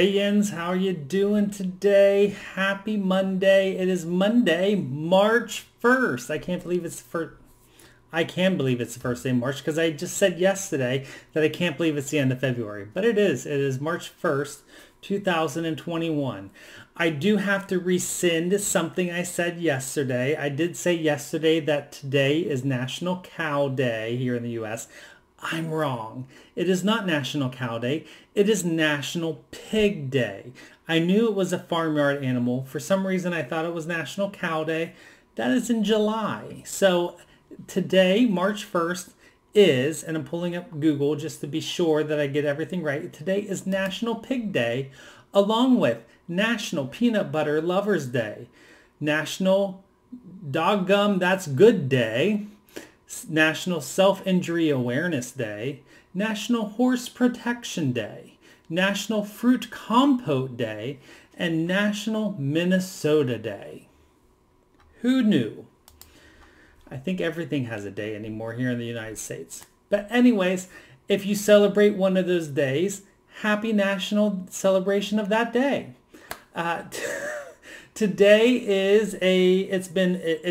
Hey Jens, how are you doing today? Happy Monday. It is Monday, March 1st. I can't believe it's the first. I can believe it's the first day of March because I just said yesterday that I can't believe it's the end of February. But it is. It is March 1st, 2021. I do have to rescind something I said yesterday. I did say yesterday that today is National Cow Day here in the U.S. I'm wrong. It is not National Cow Day. It is National Pig Day. I knew it was a farmyard animal. For some reason, I thought it was National Cow Day. That is in July. So today, March 1st, is, and I'm pulling up Google just to be sure that I get everything right. Today is National Pig Day, along with National Peanut Butter Lovers Day, National Doggum That's Good Day, National Self-Injury Awareness Day, National Horse Protection Day, National Fruit Compote Day, and National Minnesota Day. Who knew? I think everything has a day anymore here in the United States. But anyways, if you celebrate one of those days, happy national celebration of that day. Today is it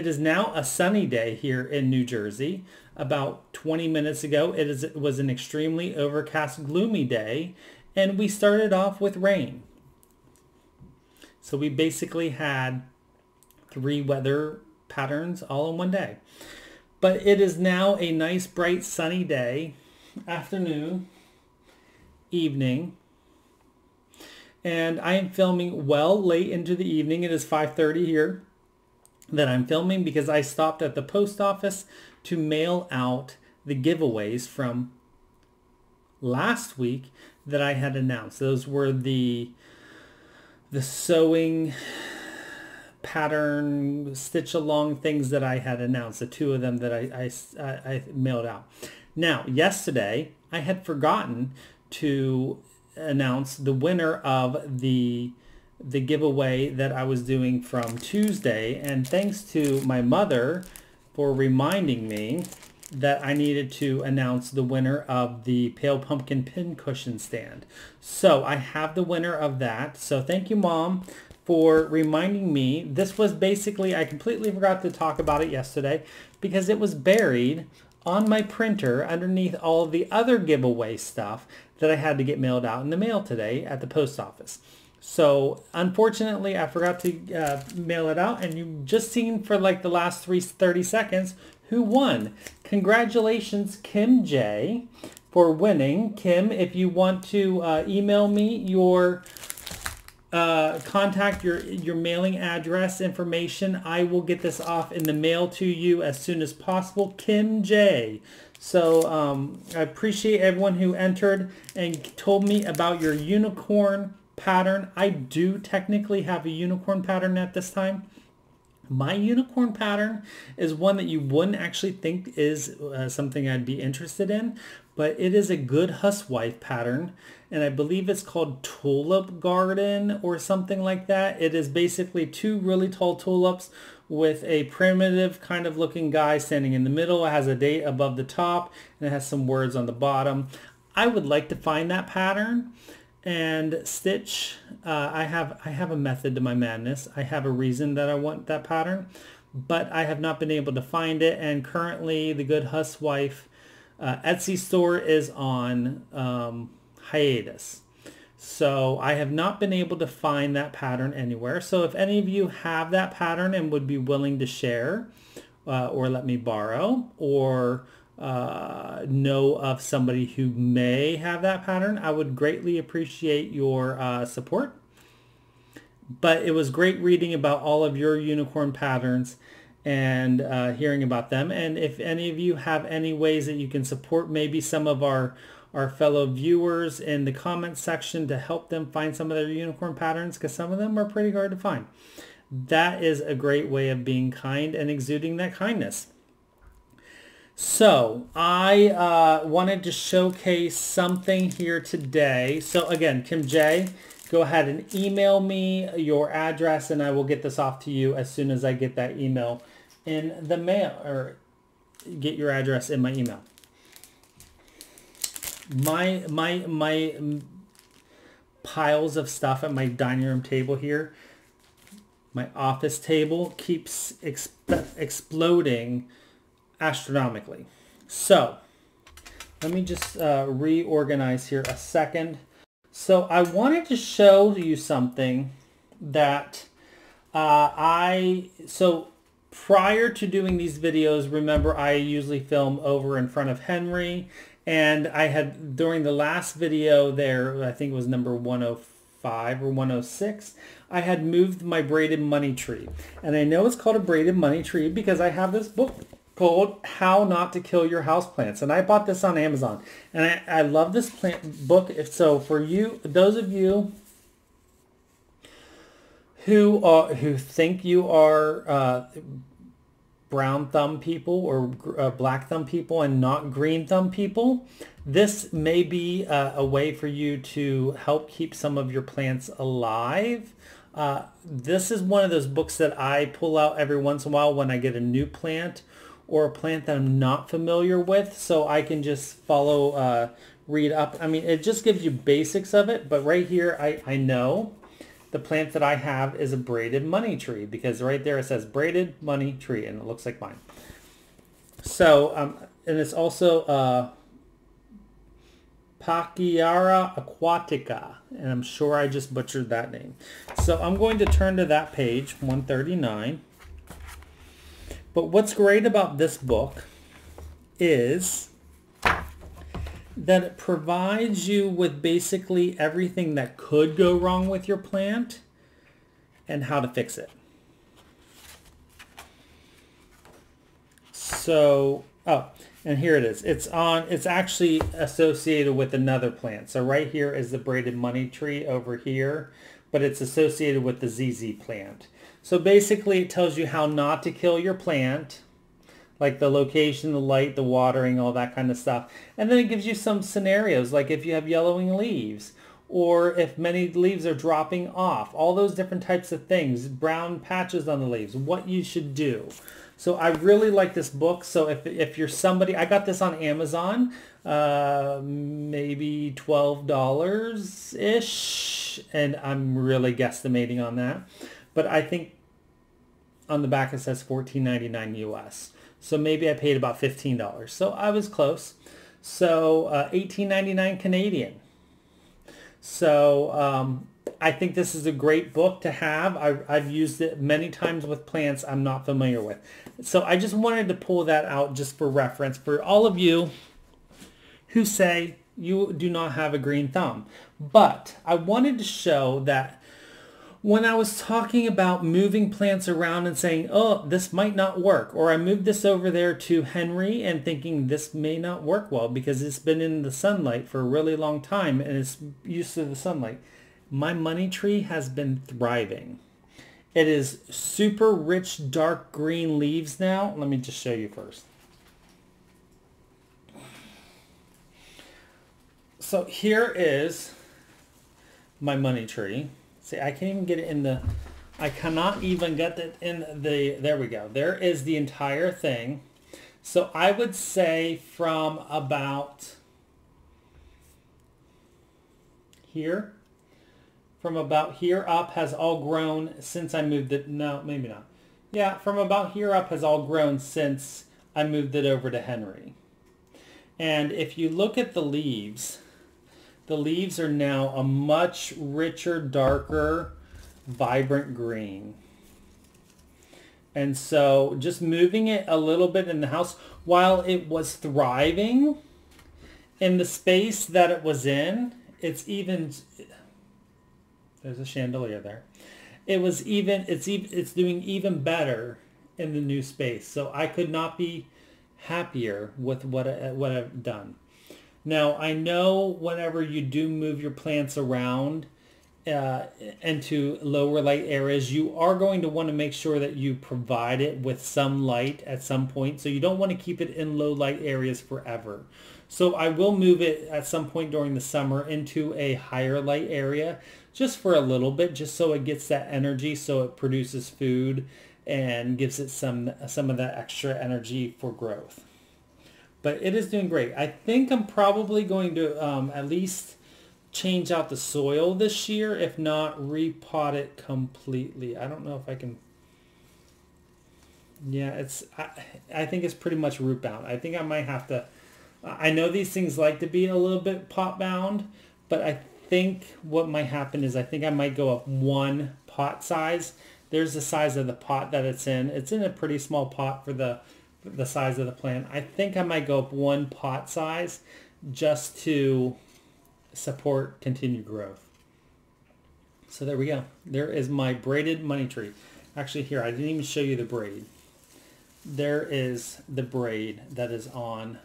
is now a sunny day here in New Jersey. About 20 minutes ago, it was an extremely overcast, gloomy day, and we started off with rain. So we basically had 3 weather patterns all in one day. But it is now a nice, bright, sunny day, afternoon, evening. And I am filming well late into the evening. It is 5:30 here that I'm filming because I stopped at the post office to mail out the giveaways from last week that I had announced. Those were the sewing pattern stitch along things that I had announced, the 2 of them that I mailed out. Now, yesterday I had forgotten to announce the winner of the giveaway that I was doing from Tuesday, and thanks to my mother for reminding me that I needed to announce the winner of the Pale Pumpkin Pincushion stand. So I have the winner of that. So thank you, Mom, for reminding me. This was basically, I completely forgot to talk about it yesterday because it was buried on my printer underneath all of the other giveaway stuff that I had to get mailed out in the mail today at the post office. So unfortunately, I forgot to mail it out, and you've just seen for like the last 30 seconds who won. Congratulations, Kim J, for winning. Kim, if you want to email me your contact, your mailing address information, I will get this off in the mail to you as soon as possible. Kim J. So I appreciate everyone who entered and told me about your unicorn pattern. I do technically have a unicorn pattern at this time. My unicorn pattern is one that you wouldn't actually think is something I'd be interested in, but it is a good housewife pattern, and I believe it's called Tulip Garden or something like that. It is basically 2 really tall tulips with a primitive kind of looking guy standing in the middle. It has a date above the top, and it has some words on the bottom. I would like to find that pattern and stitch. I have a method to my madness. I have a reason that I want that pattern, but I have not been able to find it. And currently, the Good Housewife Etsy store is on hiatus. So I have not been able to find that pattern anywhere. So if any of you have that pattern and would be willing to share or let me borrow, or know of somebody who may have that pattern, I would greatly appreciate your support. But it was great reading about all of your unicorn patterns and hearing about them. And if any of you have any ways that you can support maybe some of our fellow viewers in the comments section to help them find some of their unicorn patterns, because some of them are pretty hard to find, that is a great way of being kind and exuding that kindness. So I wanted to showcase something here today. So again, Kim J, go ahead and email me your address, and I will get this off to you as soon as I get that email in the mail, or get your address in my email. My piles of stuff at my dining room table here. My office table keeps exploding astronomically. So let me just reorganize here a second. So I wanted to show you something that so prior to doing these videos, remember I usually film over in front of Henry, and I had, during the last video there, I think it was number 105 or 106, I had moved my braided money tree. And I know it's called a braided money tree because I have this book called How Not to Kill Your Houseplants. And I bought this on Amazon. And I love this plant book. So for you, those of you who think you are brown thumb people or black thumb people and not green thumb people, this may be a way for you to help keep some of your plants alive. This is one of those books that I pull out every once in a while when I get a new plant or a plant that I'm not familiar with, so I can just follow, read up. I mean, it just gives you basics of it, but right here I know the plant that I have is a braided money tree because right there it says braided money tree and it looks like mine. So, and it's also Pachyara aquatica, and I'm sure I just butchered that name. So I'm going to turn to that page, 139. But what's great about this book is that it provides you with basically everything that could go wrong with your plant and how to fix it. So, and here it is. It's actually associated with another plant. So right here is the braided money tree over here, but it's associated with the ZZ plant. So basically it tells you how not to kill your plant, like the location, the light, the watering, all that kind of stuff. And then it gives you some scenarios, like if you have yellowing leaves, or if many leaves are dropping off, all those different types of things, brown patches on the leaves, what you should do. So I really like this book. So if you're somebody, I got this on Amazon, maybe $12-ish, and I'm really guesstimating on that. But I think on the back it says $14.99 US. So maybe I paid about $15. So I was close. So $18.99 Canadian. So I think this is a great book to have. I've used it many times with plants I'm not familiar with. So I just wanted to pull that out just for reference for all of you who say you do not have a green thumb. But I wanted to show that when I was talking about moving plants around and saying, oh, this might not work, or I moved this over there to Henry and thinking this may not work well because it's been in the sunlight for a really long time and it's used to the sunlight. My money tree has been thriving. It is super rich, dark green leaves now. Let me just show you first. So here is my money tree. See, I can't even get it in the, I cannot even get it in the, there we go. There is the entire thing. So I would say from about here, from about here up has all grown since I moved it. No, maybe not. Yeah, from about here up has all grown since I moved it over to Henry. And if you look at the leaves are now a much richer, darker, vibrant green. And so just moving it a little bit in the house, while it was thriving in the space that it was in, it's there's a chandelier there. It's doing even better in the new space. So I could not be happier with what I've done. Now, I know whenever you do move your plants around into lower light areas, you are going to want to make sure that you provide it with some light at some point. So you don't want to keep it in low light areas forever. So I will move it at some point during the summer into a higher light area just for a little bit, just so it gets that energy, so it produces food and gives it some of that extra energy for growth. But it is doing great. I think I'm probably going to at least change out the soil this year. If not, repot it completely. I don't know if I can. Yeah, I think it's pretty much root bound. I think I might have to. I know these things like to be a little bit pot bound, but I think what might happen is I think I might go up one pot size. There's the size of the pot that it's in. It's in a pretty small pot for the size of the plant. I think I might go up one pot size just to support continued growth. So there we go. There is my braided money tree. Actually, here, I didn't even show you the braid. There is the braid that is on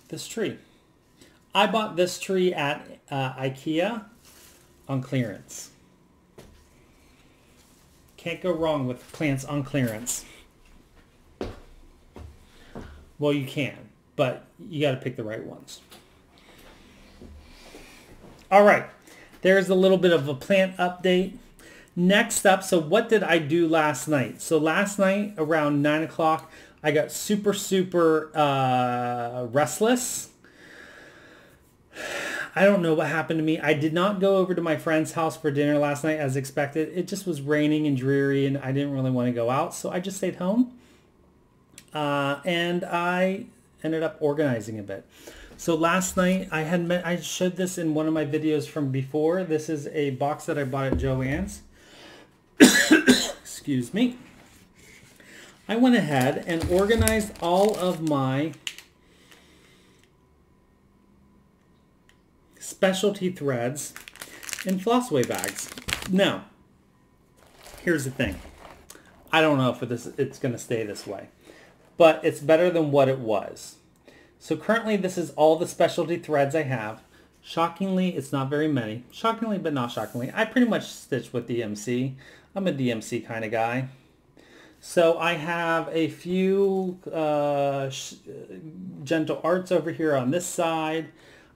this tree. I bought this tree at IKEA on clearance. Can't go wrong with plants on clearance. Well, you can, but you got to pick the right ones. All right, there's a little bit of a plant update. Next up, so what did I do last night? So last night around 9 o'clock, I got super restless. I don't know what happened to me. I did not go over to my friend's house for dinner last night as expected. It just was raining and dreary and I didn't really want to go out. So I just stayed home. And I ended up organizing a bit. So last night I showed this in one of my videos from before. This is a box that I bought at Joann's. Excuse me. I went ahead and organized all of my specialty threads in flossaway bags. Now, here's the thing. I don't know if it's going to stay this way, but it's better than what it was. So currently this is all the specialty threads I have. Shockingly, it's not very many. Shockingly, but not shockingly. I pretty much stitch with DMC. I'm a DMC kind of guy. So I have a few Gentle Arts over here on this side.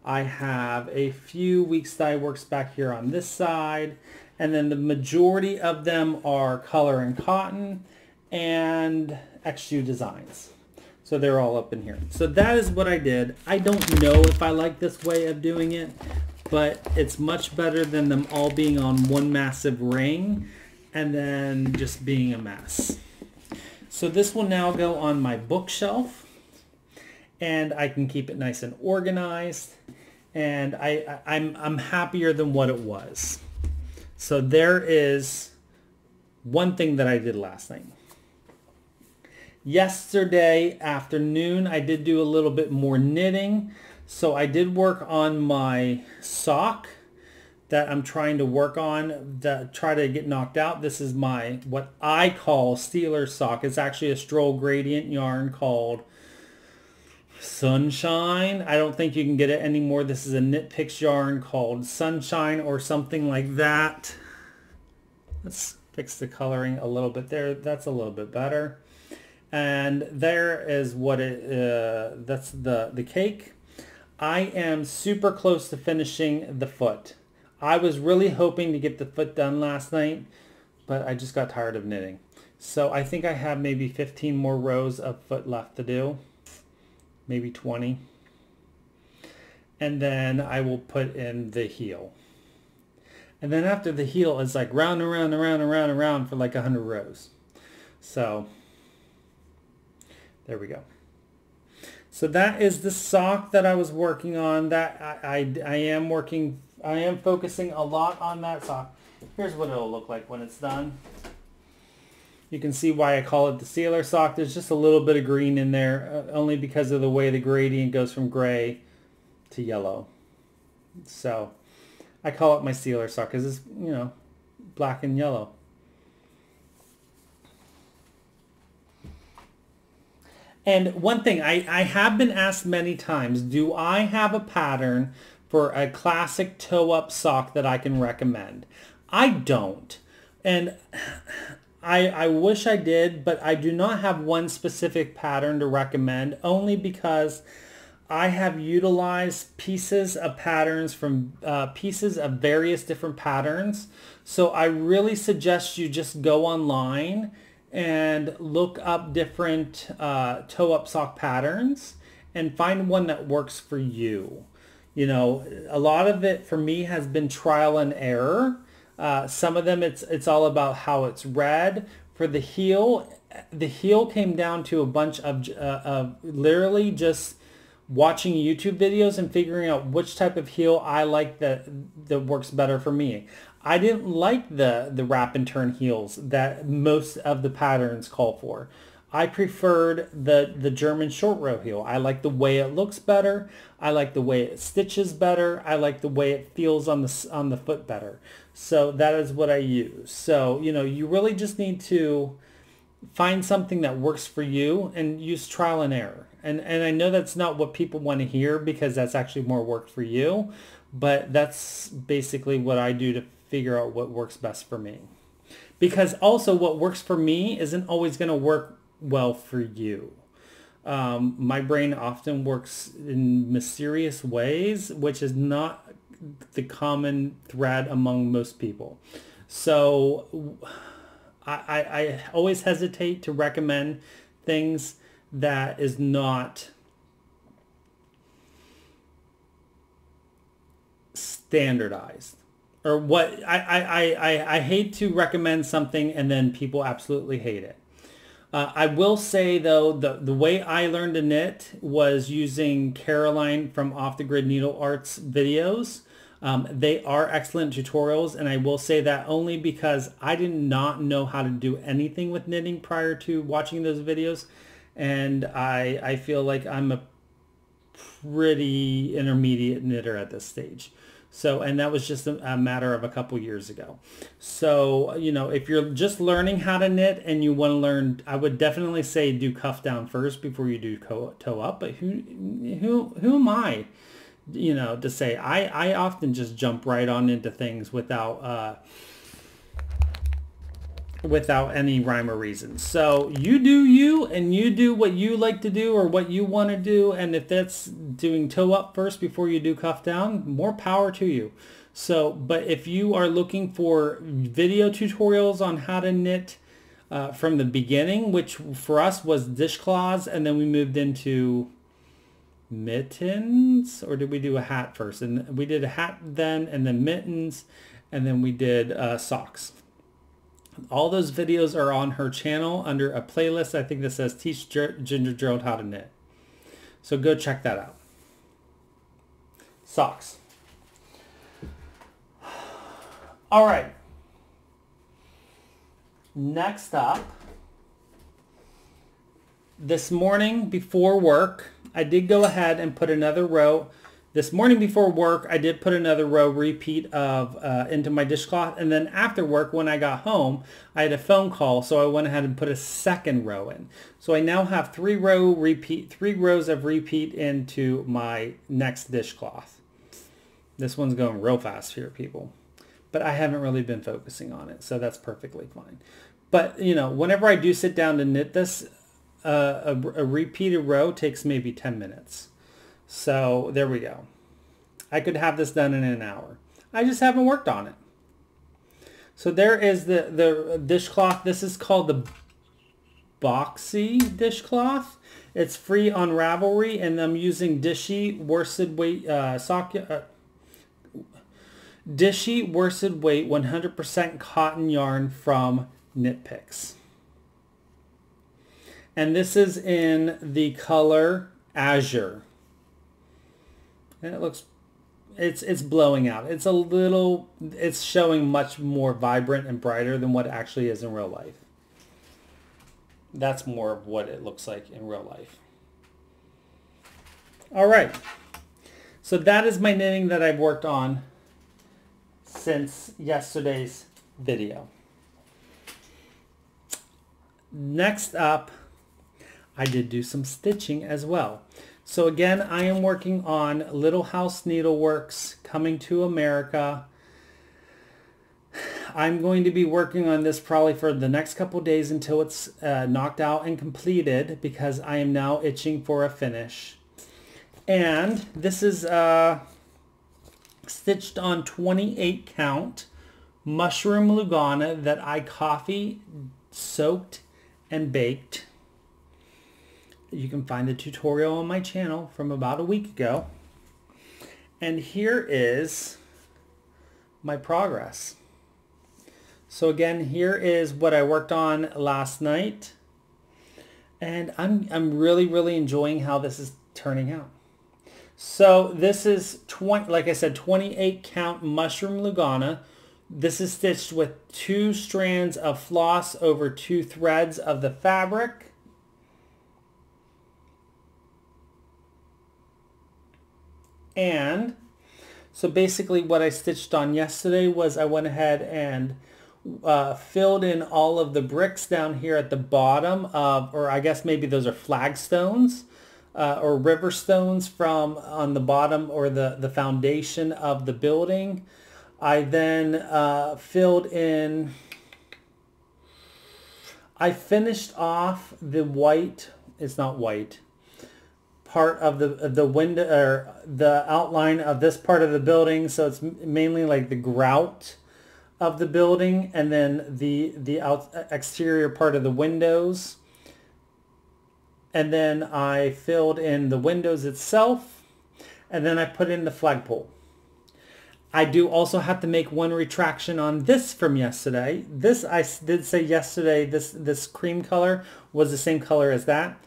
I have a few Weeks Dye Works back here on this side. And then the majority of them are Color and Cotton and Exude designs. So they're all up in here. So that is what I did. I don't know if I like this way of doing it, but it's much better than them all being on one massive ring and then just being a mess. So this will now go on my bookshelf and I can keep it nice and organized, and I'm happier than what it was. So there is one thing that I did last night. Yesterday afternoon, I did do a little bit more knitting. So I did work on my sock that I'm trying to work on, that try to get knocked out. This is my, what I call Steeler sock. It's actually a Stroll Gradient yarn called Sunshine. I don't think you can get it anymore. This is a Knit Picks yarn called Sunshine or something like that. Let's fix the coloring a little bit there. That's a little bit better. And there is what that's the cake. I am super close to finishing the foot. I was really hoping to get the foot done last night, but I just got tired of knitting. So I think I have maybe 15 more rows of foot left to do, maybe 20. And then I will put in the heel. And then after the heel, it's like round and round and round and round and round for like 100 rows. So there we go. So that is the sock that I was working on. That I am focusing a lot on that sock. Here's what it'll look like when it's done. You can see why I call it the sealer sock. There's just a little bit of green in there, only because of the way the gradient goes from gray to yellow. So I call it my sealer sock because it's, you know, black and yellow. And one thing, I have been asked many times, do I have a pattern for a classic toe-up sock that I can recommend? I don't. And I wish I did, but I do not have one specific pattern to recommend, only because I have utilized pieces of patterns from pieces of various different patterns. So I really suggest you just go online and look up different toe-up sock patterns and find one that works for you. You know, a lot of it for me has been trial and error. Some of them it's all about how it's read. For the heel came down to a bunch of literally just watching YouTube videos and figuring out which type of heel I like that works better for me. I didn't like the wrap and turn heels that most of the patterns call for. I preferred the German short row heel. I like the way it looks better. I like the way it stitches better. I like the way it feels on the foot better. So that is what I use. So, you know, you really just need to find something that works for you and use trial and error. And I know that's not what people want to hear because that's actually more work for you, but that's basically what I do to figure out what works best for me. Because also what works for me isn't always going to work well for you. My brain often works in mysterious ways, which is not the common thread among most people. So I always hesitate to recommend things that is not standardized. Or what I hate to recommend something and then people absolutely hate it. I will say though, the way I learned to knit was using Caroline from Off the Grid Needle Arts videos. They are excellent tutorials, and I will say that only because I did not know how to do anything with knitting prior to watching those videos, and I feel like I'm a pretty intermediate knitter at this stage. So, and that was just a matter of a couple years ago. So, you know, if you're just learning how to knit and you want to learn, I would definitely say do cuff down first before you do toe up. But who am I, you know, to say? I often just jump right on into things without any rhyme or reason. So you do you, and you do what you like to do or what you want to do. And if that's doing toe up first before you do cuff down, more power to you. So, but if you are looking for video tutorials on how to knit from the beginning, which for us was dishcloths, and then we moved into mittens, or did we do a hat first? And we did a hat then, and then mittens, and then we did socks. All those videos are on her channel under a playlist, I think, that says Teach Ginger Gerald How to Knit. So go check that out. Socks. All right. Next up, this morning before work, I did go ahead and put another row. This morning before work, I did put another row repeat of into my dishcloth. And then after work, when I got home, I had a phone call. So I went ahead and put a second row in. So I now have three rows of repeat into my next dishcloth. This one's going real fast here, people. But I haven't really been focusing on it. So that's perfectly fine. But, you know, whenever I do sit down to knit this, a repeated row takes maybe 10 minutes. So there we go. I could have this done in an hour. I just haven't worked on it. So there is the dishcloth. This is called the Boxy dishcloth. It's free on Ravelry, and I'm using Dishy worsted weight Dishy worsted weight 100% cotton yarn from Knit Picks. And this is in the color Azure. And it looks, it's blowing out. It's showing much more vibrant and brighter than what it actually is in real life. That's more of what it looks like in real life. All right. So that is my knitting that I've worked on since yesterday's video. Next up, I did do some stitching as well. So again, I am working on Little House Needleworks Coming to America. I'm going to be working on this probably for the next couple days until it's knocked out and completed, because I am now itching for a finish. And this is stitched on 28 count mushroom Lugana that I coffee soaked and baked. You can find the tutorial on my channel from about a week ago. And here is my progress. So again, here is what I worked on last night. And I'm really enjoying how this is turning out. So this is 20, like I said, 28 count mushroom Lugana. This is stitched with 2 strands of floss over 2 threads of the fabric. And so basically what I stitched on yesterday was I went ahead and filled in all of the bricks down here at the bottom of, or I guess maybe those are flagstones or river stones from on the bottom or the foundation of the building. I then filled in, I finished off the white, it's not white, part of the window or the outline of this part of the building. So it's mainly like the grout of the building, and then the exterior part of the windows. And then I filled in the windows itself, and then I put in the flagpole. I do also have to make one retraction on this from yesterday. This, I did say yesterday, this cream color was the same color as that.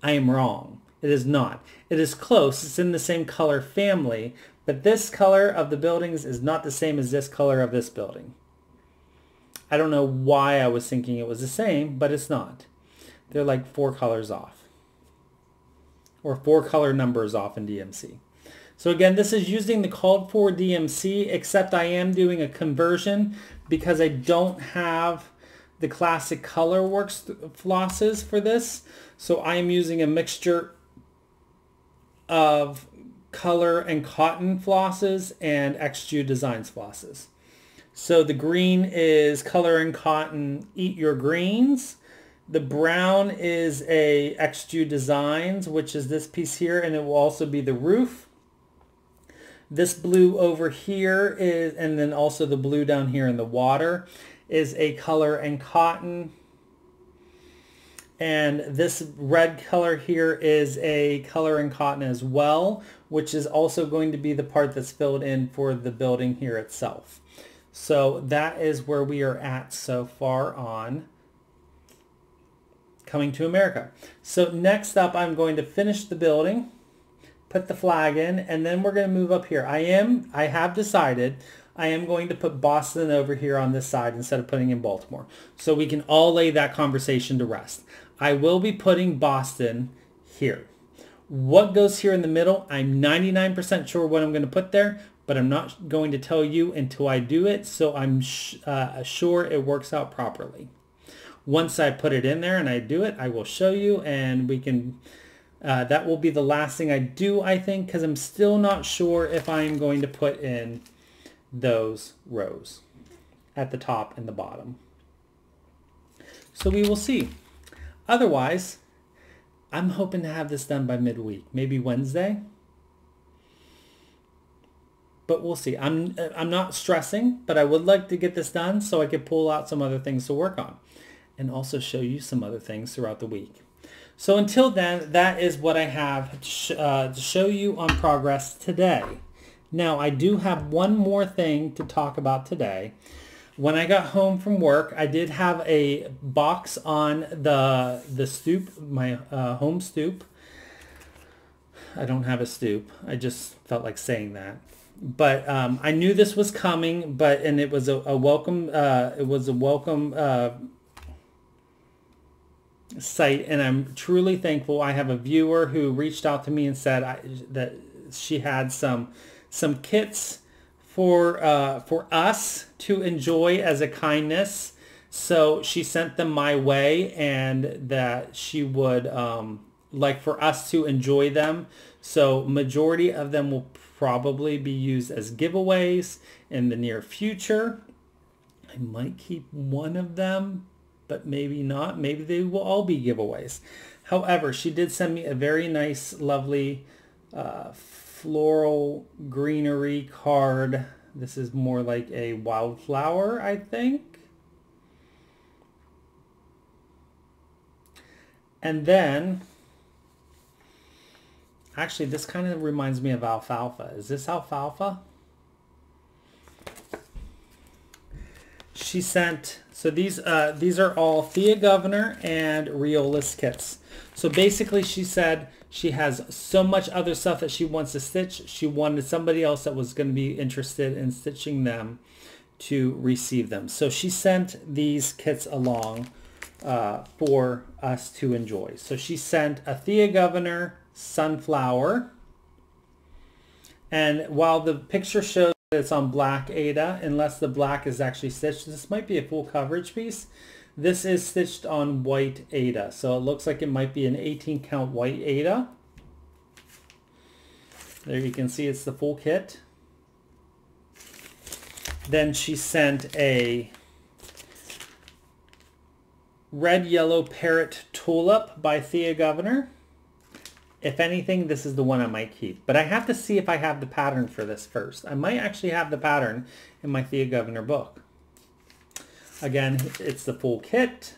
I am wrong. It is not. It is close. It's in the same color family, but this color of the buildings is not the same as this color of this building. I don't know why I was thinking it was the same, but it's not. They're like 4 colors off, or 4 color numbers off in DMC. So again, this is using the called for DMC, except I am doing a conversion because I don't have the classic ColorWorks flosses for this. So I am using a mixture of color and cotton flosses and Exude Designs flosses. So the green is color and cotton, Eat Your Greens. The brown is a Exude Designs, which is this piece here, and it will also be the roof. This blue over here is, and then also the blue down here in the water, is a color and cotton. And this red color here is a color and cotton as well, which is also going to be the part that's filled in for the building here itself. So that is where we are at so far on Coming to America. So next up, I'm going to finish the building, put the flag in, and then we're going to move up here. I have decided I am going to put Boston over here on this side instead of putting in Baltimore, so we can all lay that conversation to rest. I will be putting Boston here. What goes here in the middle, I'm 99% sure what I'm going to put there, but I'm not going to tell you until I do it, so I'm sure it works out properly. Once I put it in there and I do it, I will show you, and we can, that will be the last thing I do, I think, because I'm still not sure if I'm going to put in those rows at the top and the bottom. So we will see. Otherwise, I'm hoping to have this done by midweek, maybe Wednesday. But we'll see. I'm not stressing, but I would like to get this done so I could pull out some other things to work on and also show you some other things throughout the week. So until then, that is what I have to show you on progress today. Now, I do have one more thing to talk about today. When I got home from work, I did have a box on the stoop, my home stoop. I don't have a stoop. I just felt like saying that. But I knew this was coming, and it was a welcome. It was a welcome site, and I'm truly thankful. I have a viewer who reached out to me and said that she had some kits for us to enjoy as a kindness. So she sent them my way, and that she would like for us to enjoy them. So majority of them will probably be used as giveaways in the near future. I might keep one of them, but maybe not. Maybe they will all be giveaways. However, she did send me a very nice, lovely floral greenery card. This is more like a wildflower, I think. And then Actually, this kind of reminds me of alfalfa. Is this alfalfa? She sent, so these are all Thea Governor and Riolis kits. So basically she said she has so much other stuff that she wants to stitch. She wanted somebody else that was going to be interested in stitching them to receive them. So she sent these kits along for us to enjoy. So she sent a Thea Governor sunflower. And while the picture shows it's on black Aida, unless the black is actually stitched, this might be a full coverage piece. This is stitched on white Aida, so it looks like it might be an 18 count white Aida. There you can see it's the full kit. Then she sent a red yellow parrot tulip by Thea Governor. If anything, this is the one I might keep. But I have to see if I have the pattern for this first. I might actually have the pattern in my Thea Governor book. Again, it's the full kit.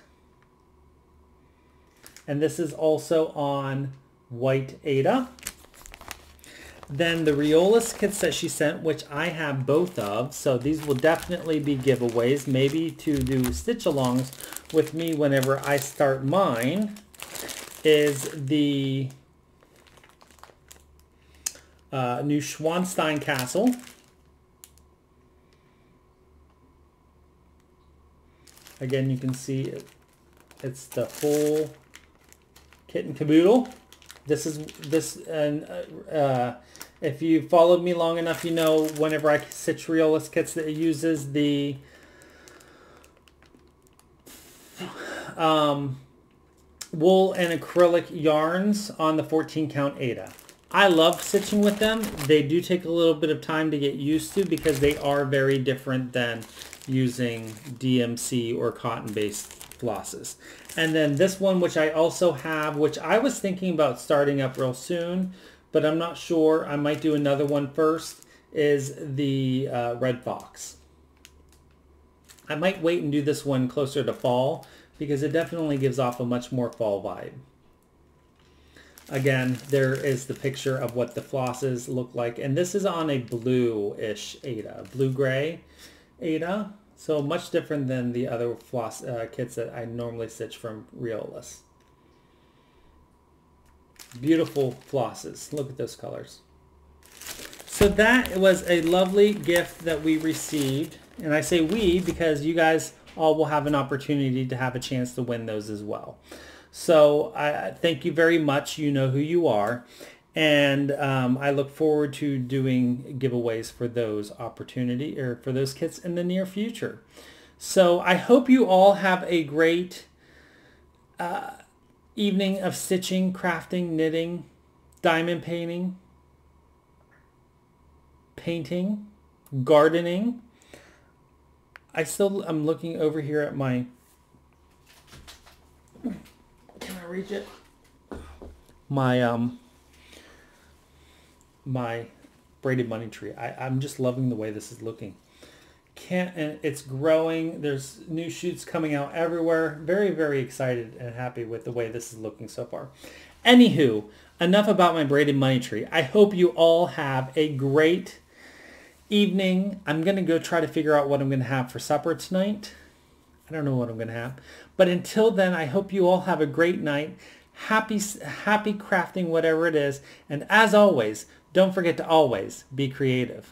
And this is also on white Aida. Then the Riolis kits that she sent, which I have both of. So these will definitely be giveaways. Maybe to do stitch-alongs with me whenever I start mine. Is the new Schwanstein Castle. Again, you can see it's the full kit and caboodle. This is and if you followed me long enough, you know whenever I stitch Riolis kits that it uses the wool and acrylic yarns on the 14 count Aida. I love stitching with them. They do take a little bit of time to get used to because they are very different than using DMC or cotton-based flosses. And then this one, which I also have, which I was thinking about starting up real soon, but I'm not sure. I might do another one first, is the Red Fox. I might wait and do this one closer to fall because it definitely gives off a much more fall vibe. Again, there is the picture of what the flosses look like. And this is on a blue-ish Aida, blue-gray Aida. So much different than the other floss kits that I normally stitch from Riolis. Beautiful flosses. Look at those colors. So that was a lovely gift that we received. And I say we because you guys all will have an opportunity to have a chance to win those as well. So I thank you very much. You know who you are. And I look forward to doing giveaways for those for those kits in the near future. So I hope you all have a great evening of stitching, crafting, knitting, diamond painting, gardening. I'm looking over here at my, can I reach it? My my braided money tree. I'm just loving the way this is looking. And it's growing. There's new shoots coming out everywhere. Very, very excited and happy with the way this is looking so far. Anywho, enough about my braided money tree. I hope you all have a great evening. I'm going to go try to figure out what I'm going to have for supper tonight. I don't know what I'm going to have. But until then, I hope you all have a great night. Happy crafting whatever it is. And as always, don't forget to always be creative.